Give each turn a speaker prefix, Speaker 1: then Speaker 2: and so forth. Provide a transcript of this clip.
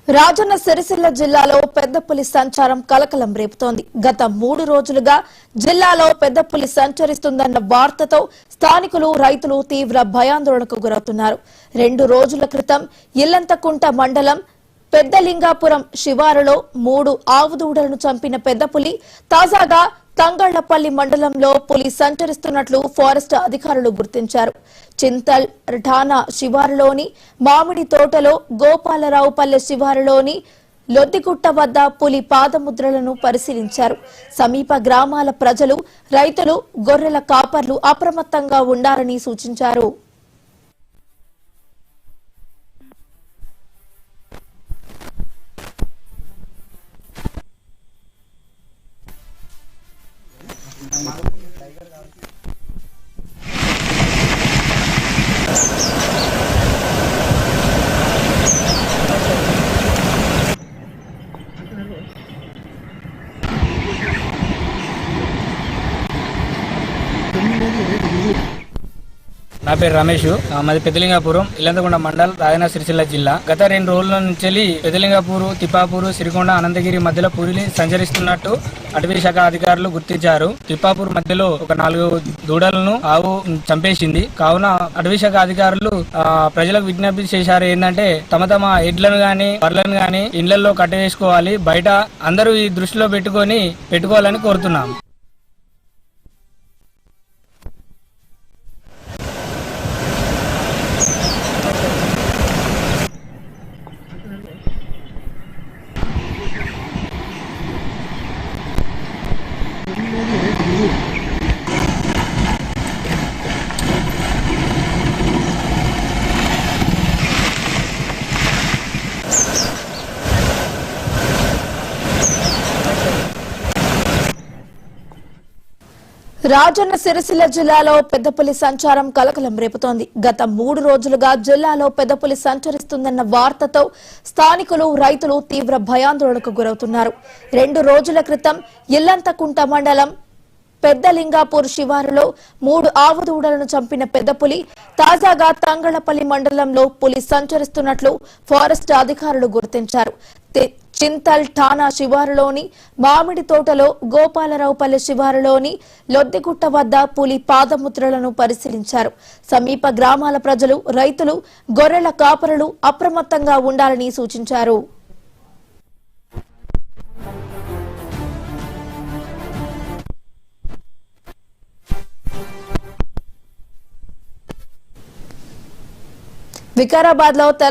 Speaker 1: రాజన్న సిరిసిల్ల జిల్లాలో పెద్దపులి సంచారం కలకలం రేపుతోంది. గత 3 రోజులుగా జిల్లాలో పెద్దపులి సంచరిస్తుందన్న వార్తతో స్థానికులు, రైతులు తీవ్ర భయాందోళనకు గురవుతున్నారు. 2 రోజుల క్రితం ఇల్లంతకుంట మండలం పెద్దలింగాపురం శివారులో 3 ఆవుదూడలను చంపిన పెద్దపులి తాజాగా తంగళ్లపల్లి మండలంలో పులి సంచరిస్తున్నట్లు ఫారెస్ట్ అధికారులు గుర్తించారు. చింతల్ ఠానా శివారులోని మామిడి తోటలో, గోపాలరావుపల్లె శివారులోని లొద్దిగుట్ట వద్ద పులి పాదముద్రలను పరిశీలించారు. సమీప గ్రామాల ప్రజలు, రైతులు, గొర్రెల కాపర్లు అప్రమత్తంగా ఉండాలని సూచించారు.
Speaker 2: నా పేరు రమేష్. మాది పెద్దలింగాపురం, ఇల్లంతకుంట మండల్, రాజన్న సిరిసిల్ల జిల్లా. గత 2 రోజుల నుంచి పెద్దలింగాపూర్, తిప్పాపూర్, సిరికొండ, అనంతగిరి మధ్యలో పులిని సంచరిస్తున్నట్టు అటవీ శాఖ అధికారులు గుర్తించారు. తిప్పాపూర్ మధ్యలో ఒక 4 దూడలను ఆవు చంపేసింది. కావున అటవీ శాఖ అధికారులు ప్రజలకు విజ్ఞప్తి చేశారు ఏంటంటే తమ ఎడ్లను గాని బర్రెలను గాని ఇళ్లలో కట్టవేసుకోవాలి. బయట అందరూ ఈ దృష్టిలో పెట్టుకోవాలని కోరుతున్నాం.
Speaker 1: రాజన్న సిరిసిల్ల జిల్లాలో పెద్దపులి సంచారం కలకలం రేపుతోంది. గత 3 రోజులుగా జిల్లాలో పెద్దపులి సంచరిస్తుందన్న వార్తతో స్థానికులు, రైతులు తీవ్ర భయాందోళనకు గురవుతున్నారు. 2 రోజుల క్రితం ఇల్లంతకుంట మండలం పెద్దలింగాపూర్ శివారులో 3 ఆవుదూడలను చంపిన పెద్దపులి తాజాగా తంగళ్లపల్లి మండలంలో పులి సంచరిస్తున్నట్లు ఫారెస్ట్ అధికారులు గుర్తించారు. చింతల్ ఠానా శివారులోని మామిడి తోటలో, గోపాలరావుపల్లె శివారులోని లొద్దిగుట్ట వద్ద పులి పాదముద్రలను పరిశీలించారు. సమీప గ్రామాల ప్రజలు, రైతులు, గొర్రెల కాపరులు అప్రమత్తంగా ఉండాలని సూచించారు. వికారాబాద్ లో